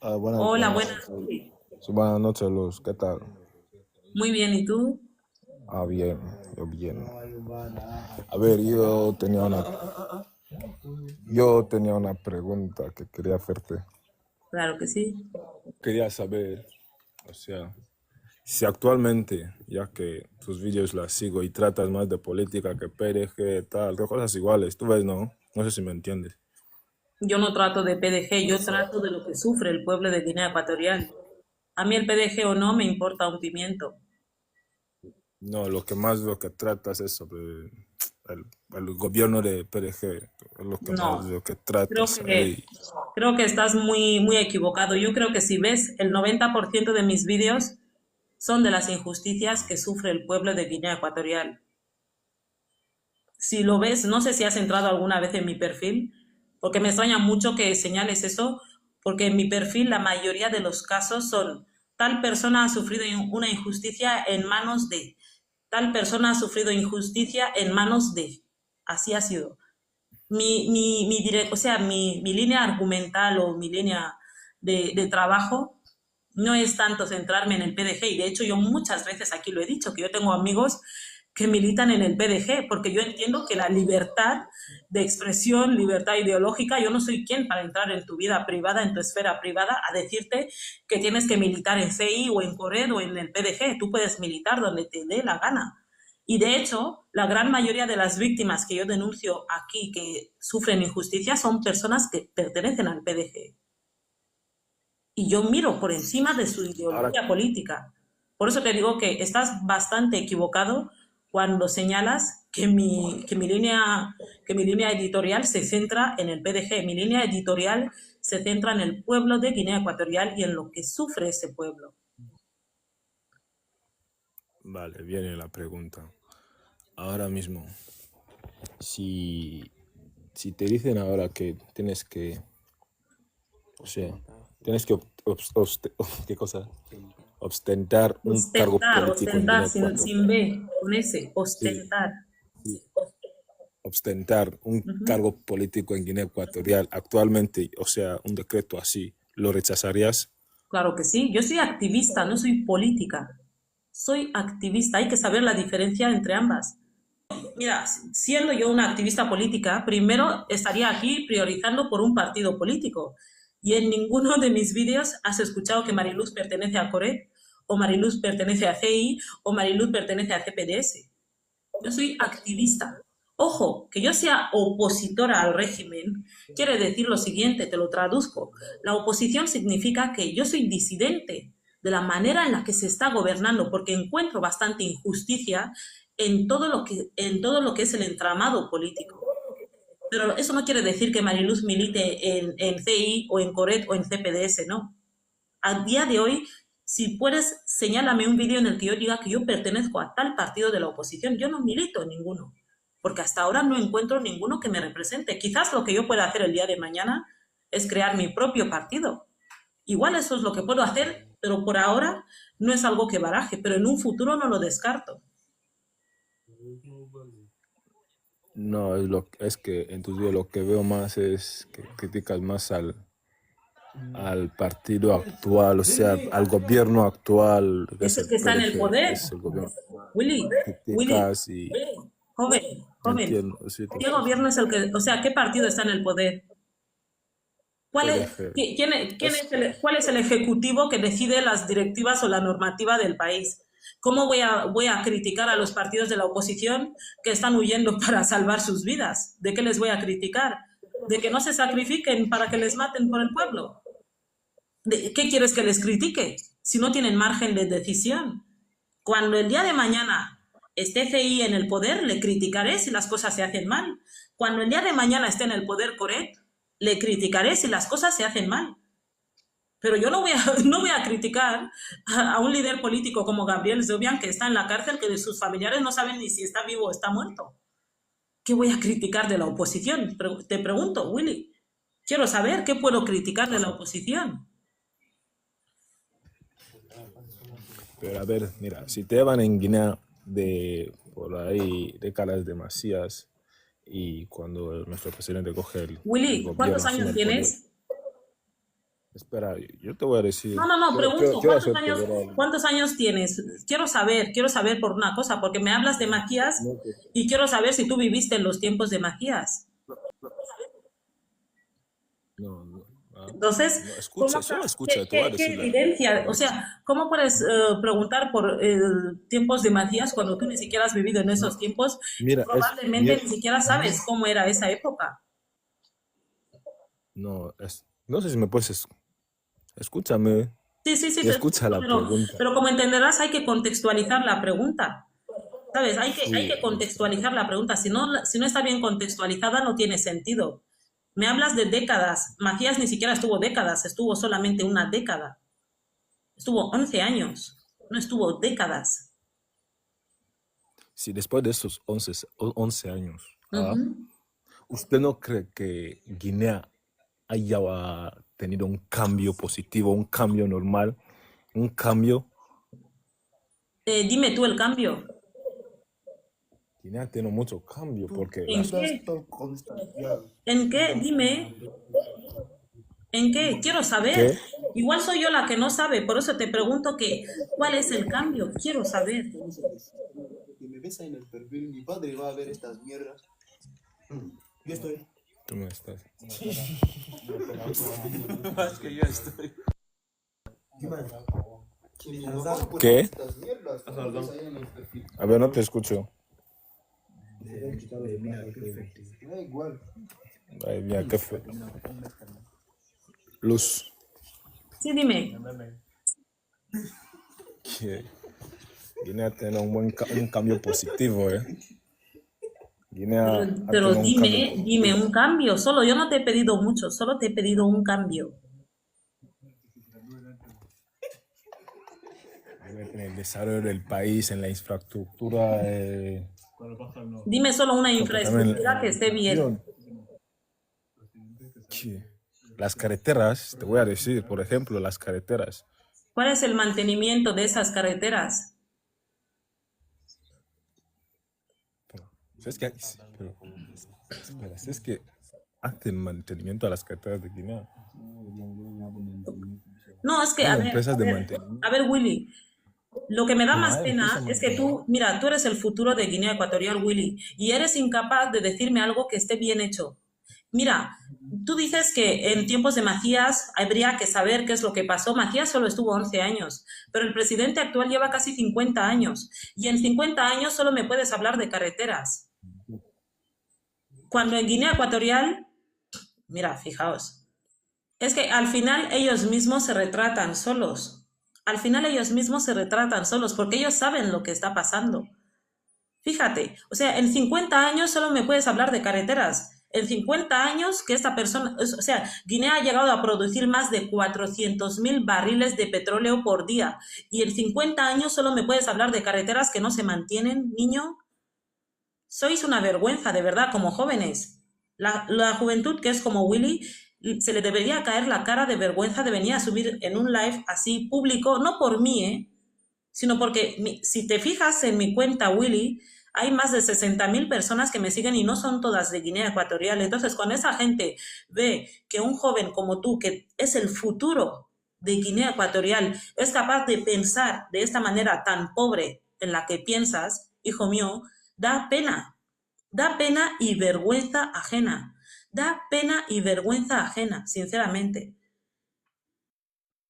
Buenas, Hola, buenas buenas. noches. Sí, buenas noches, Luz. ¿Qué tal? Muy bien, ¿y tú? Bien, yo bien. A ver, yo tenía una pregunta que quería hacerte. Claro que sí. Quería saber, o sea, si actualmente, ya que tus vídeos las sigo y tratas más de política que PRG, tal, que cosas iguales, tú ves, ¿no? No sé si me entiendes. Yo no trato de PDG, yo trato de lo que sufre el pueblo de Guinea Ecuatorial. A mí el PDG o no me importa un pimiento. No, lo que tratas es sobre el, el gobierno de PRG, es lo que más No, lo que creo tratas que, ahí. creo que estás muy equivocado. Yo creo que si ves, el 90% de mis vídeos son de las injusticias que sufre el pueblo de Guinea Ecuatorial. Si lo ves, no sé si has entrado alguna vez en mi perfil, porque me extraña mucho que señales eso, porque en mi perfil la mayoría de los casos son tal persona ha sufrido una injusticia en manos de, tal persona ha sufrido injusticia en manos de. Así ha sido. O sea, mi línea argumental o mi línea de trabajo no es tanto centrarme en el PDG, y de hecho yo muchas veces aquí lo he dicho, que yo tengo amigos que militan en el PDG, porque yo entiendo que la libertad de expresión, libertad ideológica, yo no soy quien para entrar en tu vida privada, en tu esfera privada, a decirte que tienes que militar en CI o en Corred o en el PDG. Tú puedes militar donde te dé la gana. Y de hecho, la gran mayoría de las víctimas que yo denuncio aquí que sufren injusticia son personas que pertenecen al PDG. Y yo miro por encima de su Ahora, ideología política. Por eso te digo que estás bastante equivocado cuando señalas que mi línea editorial se centra en el PDG. Mi línea editorial se centra en el pueblo de Guinea Ecuatorial y en lo que sufre ese pueblo. vale, viene la pregunta. Ahora mismo, si, si te dicen ahora que tienes que, o sea, tienes que ¿qué cosa? Ostentar un cargo Ostentar, político en ostentar Guinea sin Ecuatorial. B, con S, Sí, ostentar. sí. Ostentar un Ujú. cargo político en Guinea Ecuatorial actualmente, o sea, un decreto así, ¿lo rechazarías? Claro que sí, yo soy activista, no soy política. Soy activista, hay que saber la diferencia entre ambas. Mira, siendo yo una activista política, primero estaría aquí priorizando por un partido político. Y en ninguno de mis vídeos has escuchado que Mariluz pertenece a Coret, o Mariluz pertenece a CI, o Mariluz pertenece a CPDS. Yo soy activista. Ojo, que yo sea opositora al régimen quiere decir lo siguiente, te lo traduzco. La oposición significa que yo soy disidente de la manera en la que se está gobernando, porque encuentro bastante injusticia en todo lo que es el entramado político. Pero eso no quiere decir que Mariluz milite en CI o en Coret o en CPDS, no. A día de hoy, si puedes, señálame un vídeo en el que yo diga que yo pertenezco a tal partido de la oposición. Yo no milito en ninguno, porque hasta ahora no encuentro ninguno que me represente. Quizás lo que yo pueda hacer el día de mañana es crear mi propio partido. Igual eso es lo que puedo hacer, pero por ahora no es algo que baraje, pero en un futuro no lo descarto. No, es que en tus videos lo que veo más es que criticas más al partido actual, o sea, al gobierno actual, que Es es el el que está en el PRG, poder. es el gobierno. Willy, Criticas y joven, entiendo, sí, te ¿qué escucho. gobierno es el que, o sea, qué partido está en el poder? PRG. ¿Cuál es el ejecutivo que decide las directivas o la normativa del país? ¿Cómo voy a criticar a los partidos de la oposición que están huyendo para salvar sus vidas? ¿De qué les voy a criticar? ¿De que no se sacrifiquen para que les maten por el pueblo? ¿De qué quieres que les critique si no tienen margen de decisión? Cuando el día de mañana esté CI en el poder, le criticaré si las cosas se hacen mal. Cuando el día de mañana esté en el poder Coret, le criticaré si las cosas se hacen mal. Pero yo no voy a, no voy a criticar a un líder político como Gabriel Zobian, que está en la cárcel, que de sus familiares no saben ni si está vivo o está muerto. ¿Qué voy a criticar de la oposición? Te pregunto, Willy. Quiero saber qué puedo criticar de la oposición. Pero a ver, mira, si te van en Guinea de por ahí décadas de Macías y cuando nuestro presidente coge el Willy, gobierno, ¿cuántos asume años el poder, tienes? Espera, yo te voy a decir. No, pregunto, Quiero hacerte ver algo. ¿cuántos años tienes? Quiero saber por una cosa, porque me hablas de Matías No, pues, y quiero saber si tú viviste en los tiempos de Matías. no. Entonces, No, escucha, solo escucha, te voy a qué decir evidencia? la O verdad. sea, ¿cómo puedes preguntar por tiempos de Matías cuando tú ni siquiera has vivido en esos No, tiempos y mira, probablemente mira, ni siquiera sabes cómo era esa época? no sé si me puedes, escúchame Sí, y te escucha escucho, la pregunta. pero como entenderás, hay que contextualizar la pregunta. ¿Sabes? Hay Sí, que contextualizar la pregunta. Si no está bien contextualizada, no tiene sentido. Me hablas de décadas. Macías ni siquiera estuvo décadas, estuvo solamente una década. Estuvo 11 años, no estuvo décadas. sí, después de esos 11 años, Ujú. ¿usted no cree que Guinea haya tenido un cambio positivo, un cambio normal, un cambio? Dime tú el cambio. Guinea tiene mucho cambio porque ¿En las... qué? ¿En qué? Dime. ¿En qué? Quiero saber. ¿Qué? Igual soy yo la que no sabe, por eso te pregunto que, ¿cuál es el cambio? Quiero saber. Tú no estás. ¿Qué? A ver, no te escucho. Ay, mira, qué fue. Luz. Sí, dime. Que Guinea tiene un cambio positivo, ¿eh? Guinea ha Pero tenido un cambio dime positivo. un cambio. Solo yo no te he pedido mucho, solo te he pedido un cambio. En el desarrollo del país, en la infraestructura, Dime solo una creo que también infraestructura que esté bien. Sí. Las carreteras, te voy a decir, por ejemplo, las carreteras. ¿Cuál es el mantenimiento de esas carreteras? Pero, ¿sabes qué? Pero, espera, ¿sabes que hacen mantenimiento a las carreteras de Guinea? No, es que, Hay empresas de mantenimiento. a ver, Willy, lo que me da No, más hay empresas pena de es que mantenimiento. mira, tú eres el futuro de Guinea Ecuatorial, Willy, y eres incapaz de decirme algo que esté bien hecho. Mira, tú dices que en tiempos de Macías habría que saber qué es lo que pasó. Macías solo estuvo 11 años, pero el presidente actual lleva casi 50 años, y en 50 años solo me puedes hablar de carreteras. Cuando en Guinea Ecuatorial, mira, fijaos, es que al final ellos mismos se retratan solos. Al final ellos mismos se retratan solos porque ellos saben lo que está pasando. Fíjate, o sea, en 50 años solo me puedes hablar de carreteras. En 50 años que esta persona, o sea, Guinea ha llegado a producir más de 400.000 barriles de petróleo por día. Y en 50 años solo me puedes hablar de carreteras que no se mantienen, niño. Sois una vergüenza, de verdad, como jóvenes. La juventud que es como Willy, se le debería caer la cara de vergüenza de venir a subir en un live así público, no por mí, sino porque si te fijas en mi cuenta, Willy, hay más de 60.000 personas que me siguen y no son todas de Guinea Ecuatorial. Entonces, cuando esa gente ve que un joven como tú, que es el futuro de Guinea Ecuatorial, es capaz de pensar de esta manera tan pobre en la que piensas, hijo mío, da pena y vergüenza ajena, da pena y vergüenza ajena, sinceramente.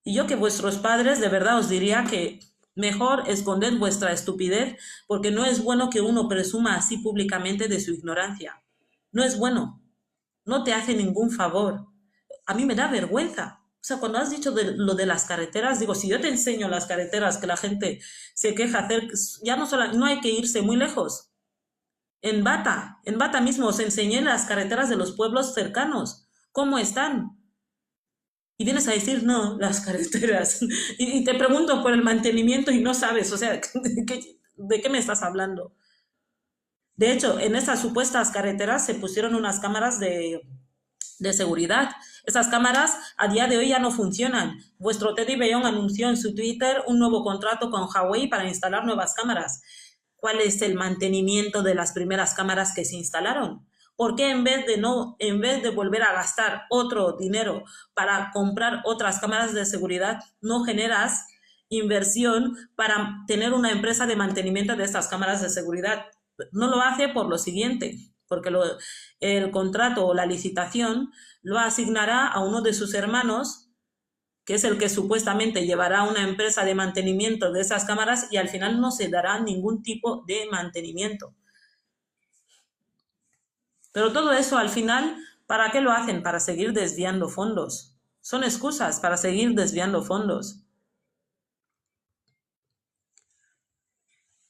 Y yo que vuestros padres de verdad os diría que mejor esconded vuestra estupidez porque no es bueno que uno presuma así públicamente de su ignorancia. No es bueno, no te hace ningún favor. A mí me da vergüenza. O sea, cuando has dicho lo de las carreteras, digo, si yo te enseño las carreteras que la gente se queja hacer, ya no hay que irse muy lejos. En Bata mismo os enseñé las carreteras de los pueblos cercanos. ¿Cómo están? Y vienes a decir, no, las carreteras. Y te pregunto por el mantenimiento y no sabes, o sea, ¿de qué me estás hablando? De hecho, en esas supuestas carreteras se pusieron unas cámaras de seguridad. Esas cámaras a día de hoy ya no funcionan. Vuestro Teddy Bellón anunció en su Twitter un nuevo contrato con Huawei para instalar nuevas cámaras. ¿Cuál es el mantenimiento de las primeras cámaras que se instalaron? ¿Por qué en vez de volver a gastar otro dinero para comprar otras cámaras de seguridad, no generas inversión para tener una empresa de mantenimiento de estas cámaras de seguridad? No lo hace por lo siguiente, porque el contrato o la licitación lo asignará a uno de sus hermanos, que es el que supuestamente llevará una empresa de mantenimiento de esas cámaras, y al final no se dará ningún tipo de mantenimiento. Pero todo eso al final, ¿para qué lo hacen? Para seguir desviando fondos. Son excusas para seguir desviando fondos.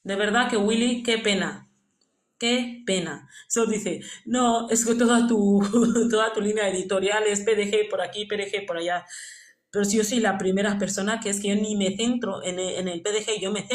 De verdad que Willy, qué pena. Qué pena. Eso dice, no, es que toda tu línea editorial es PDG por aquí, PDG por allá. Pero si yo soy la primera persona que es que yo ni me centro en el PDG, yo me centro